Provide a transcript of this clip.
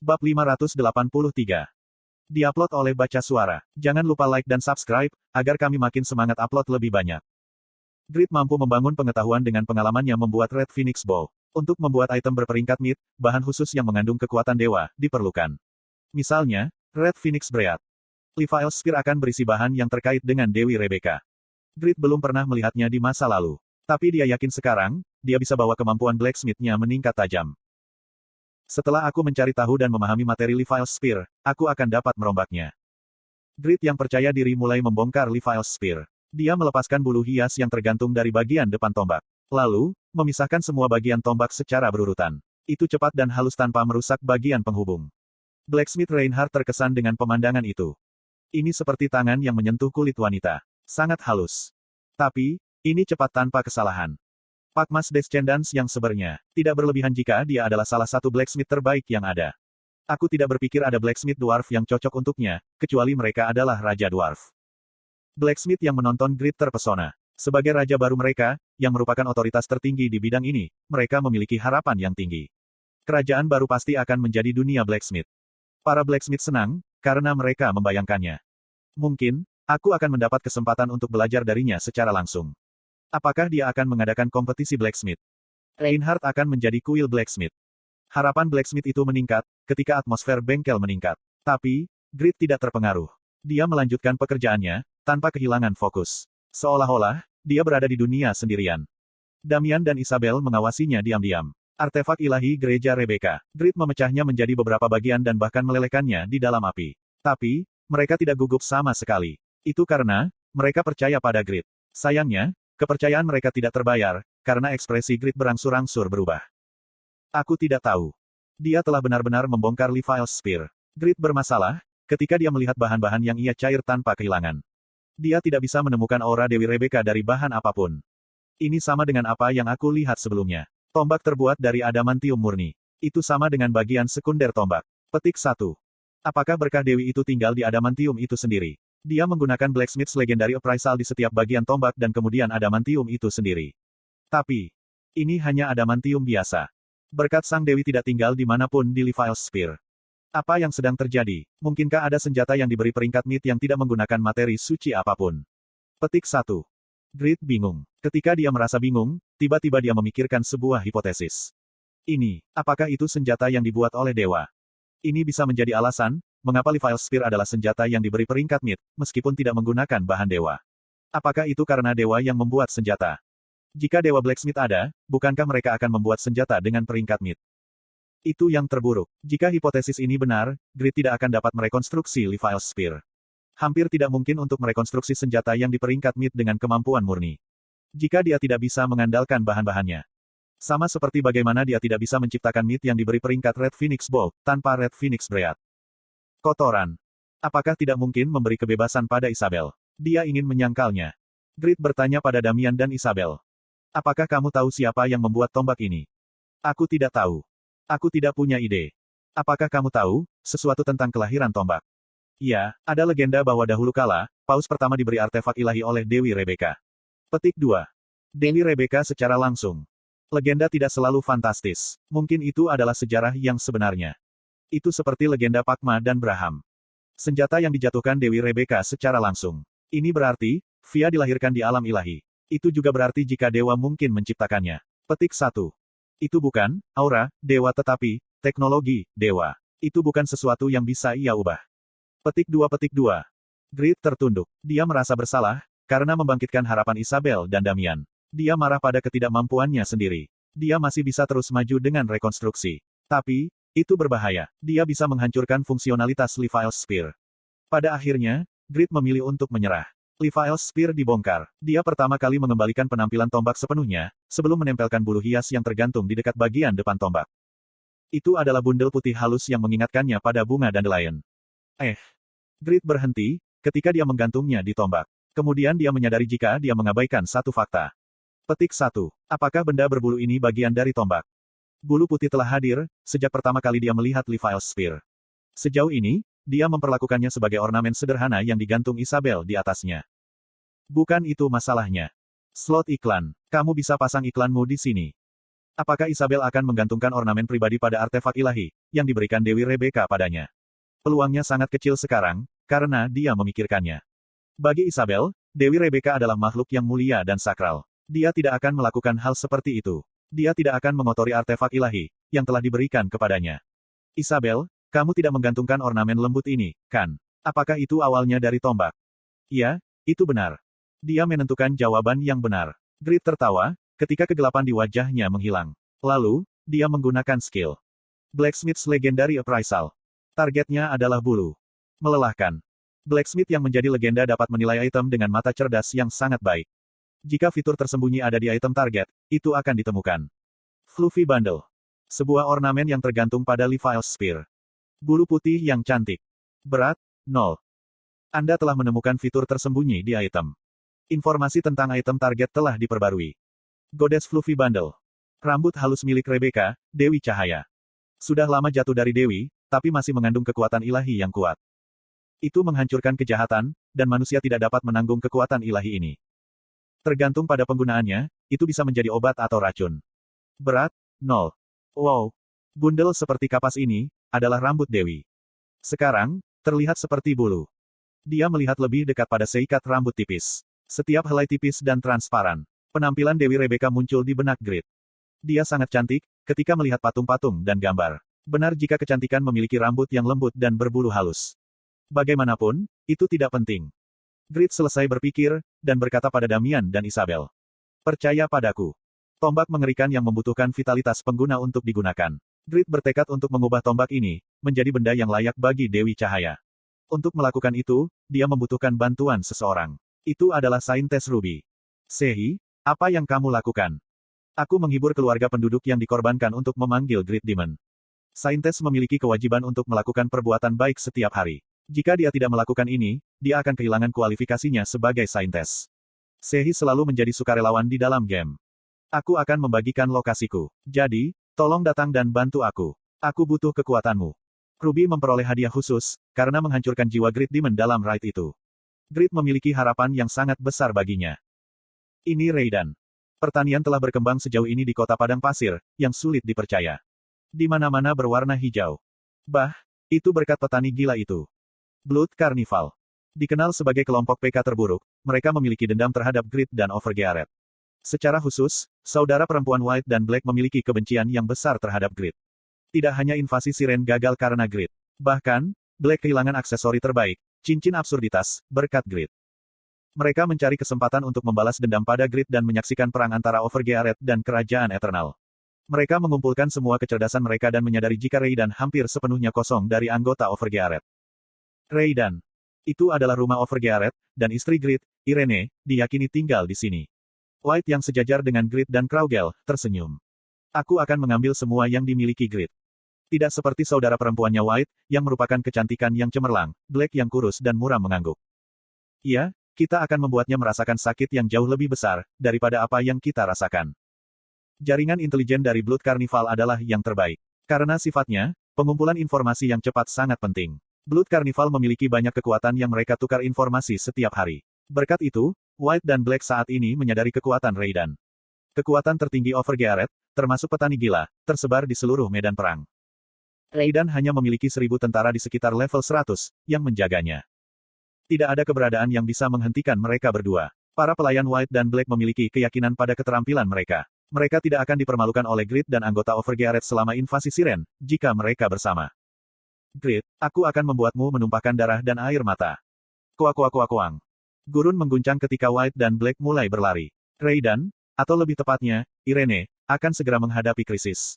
Bab 583. Diupload oleh Baca Suara. Jangan lupa like dan subscribe, agar kami makin semangat upload lebih banyak. Grid mampu membangun pengetahuan dengan pengalamannya membuat Red Phoenix Bow. Untuk membuat item berperingkat mid, bahan khusus yang mengandung kekuatan dewa, diperlukan. Misalnya, Red Phoenix Bread. Levi's Spear akan berisi bahan yang terkait dengan Dewi Rebecca. Grid belum pernah melihatnya di masa lalu. Tapi dia yakin sekarang, dia bisa bawa kemampuan blacksmith-nya meningkat tajam. Setelah aku mencari tahu dan memahami materi Levi's Spear, aku akan dapat merombaknya. Grid yang percaya diri mulai membongkar Levi's Spear. Dia melepaskan bulu hias yang tergantung dari bagian depan tombak. Lalu, memisahkan semua bagian tombak secara berurutan. Itu cepat dan halus tanpa merusak bagian penghubung. Blacksmith Reinhardt terkesan dengan pemandangan itu. Ini seperti tangan yang menyentuh kulit wanita. Sangat halus. Tapi, ini cepat tanpa kesalahan. Pakmas Descendants yang sebenarnya, tidak berlebihan jika dia adalah salah satu blacksmith terbaik yang ada. Aku tidak berpikir ada blacksmith dwarf yang cocok untuknya, kecuali mereka adalah Raja Dwarf. Blacksmith yang menonton Grid terpesona. Sebagai raja baru mereka, yang merupakan otoritas tertinggi di bidang ini, mereka memiliki harapan yang tinggi. Kerajaan baru pasti akan menjadi dunia blacksmith. Para blacksmith senang, karena mereka membayangkannya. Mungkin, aku akan mendapat kesempatan untuk belajar darinya secara langsung. Apakah dia akan mengadakan kompetisi blacksmith? Reinhardt akan menjadi kuil blacksmith. Harapan blacksmith itu meningkat, ketika atmosfer bengkel meningkat. Tapi, Grid tidak terpengaruh. Dia melanjutkan pekerjaannya, tanpa kehilangan fokus. Seolah-olah, dia berada di dunia sendirian. Damian dan Isabel mengawasinya diam-diam. Artefak ilahi gereja Rebecca. Grid memecahnya menjadi beberapa bagian dan bahkan melelehkannya di dalam api. Tapi, mereka tidak gugup sama sekali. Itu karena, mereka percaya pada Grid. Sayangnya, kepercayaan mereka tidak terbayar, karena ekspresi Grid berangsur-angsur berubah. Aku tidak tahu. Dia telah benar-benar membongkar Levi's Spear. Grid bermasalah, ketika dia melihat bahan-bahan yang ia cair tanpa kehilangan. Dia tidak bisa menemukan aura Dewi Rebecca dari bahan apapun. Ini sama dengan apa yang aku lihat sebelumnya. Tombak terbuat dari adamantium murni. Itu sama dengan bagian sekunder tombak. Petik 1. Apakah berkah Dewi itu tinggal di adamantium itu sendiri? Dia menggunakan Blacksmith's Legendary Appraisal di setiap bagian tombak dan kemudian adamantium itu sendiri. Tapi, ini hanya adamantium biasa. Berkat Sang Dewi tidak tinggal di manapun di Levi's Spear. Apa yang sedang terjadi? Mungkinkah ada senjata yang diberi peringkat mid yang tidak menggunakan materi suci apapun? Petik 1. Grid bingung. Ketika dia merasa bingung, tiba-tiba dia memikirkan sebuah hipotesis. Apakah itu senjata yang dibuat oleh dewa? Ini bisa menjadi alasan, mengapa Levi's Spear adalah senjata yang diberi peringkat mid, meskipun tidak menggunakan bahan dewa. Apakah itu karena dewa yang membuat senjata? Jika dewa blacksmith ada, bukankah mereka akan membuat senjata dengan peringkat mid? Itu yang terburuk. Jika hipotesis ini benar, Grid tidak akan dapat merekonstruksi Levi's Spear. Hampir tidak mungkin untuk merekonstruksi senjata yang di peringkat mid dengan kemampuan murni. Jika dia tidak bisa mengandalkan bahan-bahannya. Sama seperti bagaimana dia tidak bisa menciptakan mid yang diberi peringkat Red Phoenix Bow, tanpa Red Phoenix Bread. Kotoran. Apakah tidak mungkin memberi kebebasan pada Isabel? Dia ingin menyangkalnya. Grid bertanya pada Damian dan Isabel. Apakah kamu tahu siapa yang membuat tombak ini? Aku tidak tahu. Aku tidak punya ide. Apakah kamu tahu sesuatu tentang kelahiran tombak? Ya, ada legenda bahwa dahulu kala, paus pertama diberi artefak ilahi oleh Dewi Rebecca. Petik 2. Dewi Rebecca secara langsung. Legenda tidak selalu fantastis. Mungkin itu adalah sejarah yang sebenarnya. Itu seperti legenda Pakma dan Braham. Senjata yang dijatuhkan Dewi Rebecca secara langsung. Ini berarti, Via dilahirkan di alam ilahi. Itu juga berarti jika dewa mungkin menciptakannya. Petik 1. Itu bukan aura dewa tetapi teknologi dewa. Itu bukan sesuatu yang bisa ia ubah. Petik 2. Grid tertunduk. Dia merasa bersalah, karena membangkitkan harapan Isabel dan Damian. Dia marah pada ketidakmampuannya sendiri. Dia masih bisa terus maju dengan rekonstruksi. Tapi, itu berbahaya. Dia bisa menghancurkan fungsionalitas Levi's Spear. Pada akhirnya, Grid memilih untuk menyerah. Levi's Spear dibongkar. Dia pertama kali mengembalikan penampilan tombak sepenuhnya, sebelum menempelkan bulu hias yang tergantung di dekat bagian depan tombak. Itu adalah bundel putih halus yang mengingatkannya pada bunga dandelion. Grid berhenti, ketika dia menggantungnya di tombak. Kemudian dia menyadari jika dia mengabaikan satu fakta. Petik 1. Apakah benda berbulu ini bagian dari tombak? Bulu putih telah hadir, sejak pertama kali dia melihat Levi's Spear. Sejauh ini, dia memperlakukannya sebagai ornamen sederhana yang digantung Isabel di atasnya. Bukan itu masalahnya. Slot iklan. Kamu bisa pasang iklanmu di sini. Apakah Isabel akan menggantungkan ornamen pribadi pada artefak ilahi, yang diberikan Dewi Rebecca padanya? Peluangnya sangat kecil sekarang, karena dia memikirkannya. Bagi Isabel, Dewi Rebecca adalah makhluk yang mulia dan sakral. Dia tidak akan melakukan hal seperti itu. Dia tidak akan mengotori artefak ilahi, yang telah diberikan kepadanya. Isabel, kamu tidak menggantungkan ornamen lembut ini, kan? Apakah itu awalnya dari tombak? Ya, itu benar. Dia menentukan jawaban yang benar. Grit tertawa, ketika kegelapan di wajahnya menghilang. Lalu, dia menggunakan skill Blacksmith's Legendary Appraisal. Targetnya adalah bulu. Melelahkan. Blacksmith yang menjadi legenda dapat menilai item dengan mata cerdas yang sangat baik. Jika fitur tersembunyi ada di item target, itu akan ditemukan. Fluffy Bundle. Sebuah ornamen yang tergantung pada Levi's Spear. Bulu putih yang cantik. Berat, 0. Anda telah menemukan fitur tersembunyi di item. Informasi tentang item target telah diperbarui. Goddess Fluffy Bundle. Rambut halus milik Rebecca, Dewi Cahaya. Sudah lama jatuh dari Dewi, tapi masih mengandung kekuatan ilahi yang kuat. Itu menghancurkan kejahatan, dan manusia tidak dapat menanggung kekuatan ilahi ini. Tergantung pada penggunaannya, itu bisa menjadi obat atau racun. Berat, 0. Wow. Bundel seperti kapas ini, adalah rambut Dewi. Sekarang, terlihat seperti bulu. Dia melihat lebih dekat pada seikat rambut tipis. Setiap helai tipis dan transparan. Penampilan Dewi Rebecca muncul di benak Grit. Dia sangat cantik, ketika melihat patung-patung dan gambar. Benar jika kecantikan memiliki rambut yang lembut dan berbulu halus. Bagaimanapun, itu tidak penting. Grit selesai berpikir, dan berkata pada Damian dan Isabel. Percaya padaku. Tombak mengerikan yang membutuhkan vitalitas pengguna untuk digunakan. Grit bertekad untuk mengubah tombak ini, menjadi benda yang layak bagi Dewi Cahaya. Untuk melakukan itu, dia membutuhkan bantuan seseorang. Itu adalah Saintes Ruby. Sehi, apa yang kamu lakukan? Aku menghibur keluarga penduduk yang dikorbankan untuk memanggil Great Demon. Saintes memiliki kewajiban untuk melakukan perbuatan baik setiap hari. Jika dia tidak melakukan ini, dia akan kehilangan kualifikasinya sebagai Saintes. Sehi selalu menjadi sukarelawan di dalam game. Aku akan membagikan lokasiku. Jadi, tolong datang dan bantu aku. Aku butuh kekuatanmu. Ruby memperoleh hadiah khusus, karena menghancurkan jiwa Great Demon dalam raid itu. Grit memiliki harapan yang sangat besar baginya. Ini Raiden. Pertanian telah berkembang sejauh ini di kota padang pasir, yang sulit dipercaya. Di mana-mana berwarna hijau. Bah, itu berkat petani gila itu. Blood Carnival. Dikenal sebagai kelompok PK terburuk, mereka memiliki dendam terhadap Grit dan Overgearet. Secara khusus, saudara perempuan White dan Black memiliki kebencian yang besar terhadap Grit. Tidak hanya invasi Siren gagal karena Grit. Bahkan, Black kehilangan aksesori terbaik, cincin absurditas, berkat Grit. Mereka mencari kesempatan untuk membalas dendam pada Grit dan menyaksikan perang antara Overgearet dan Kerajaan Eternal. Mereka mengumpulkan semua kecerdasan mereka dan menyadari jika Raiden hampir sepenuhnya kosong dari anggota Overgearet. Raiden. Itu adalah rumah Overgearet, dan istri Grit, Irene, diyakini tinggal di sini. White yang sejajar dengan Grit dan Kraugel, tersenyum. Aku akan mengambil semua yang dimiliki Grit. Tidak seperti saudara perempuannya White, yang merupakan kecantikan yang cemerlang, Black yang kurus dan muram mengangguk. Iya, kita akan membuatnya merasakan sakit yang jauh lebih besar, daripada apa yang kita rasakan. Jaringan intelijen dari Blood Carnival adalah yang terbaik. Karena sifatnya, pengumpulan informasi yang cepat sangat penting. Blood Carnival memiliki banyak kekuatan yang mereka tukar informasi setiap hari. Berkat itu, White dan Black saat ini menyadari kekuatan Raiden. Kekuatan tertinggi Overgearet, termasuk petani gila, tersebar di seluruh medan perang. Raiden hanya memiliki 1000 tentara di sekitar level 100, yang menjaganya. Tidak ada keberadaan yang bisa menghentikan mereka berdua. Para pelayan White dan Black memiliki keyakinan pada keterampilan mereka. Mereka tidak akan dipermalukan oleh Grit dan anggota Overgearet selama invasi Siren, jika mereka bersama. Grit, aku akan membuatmu menumpahkan darah dan air mata. Kuak-kuak-kuak-kuang. Gurun mengguncang ketika White dan Black mulai berlari. Raiden, atau lebih tepatnya, Irene, akan segera menghadapi krisis.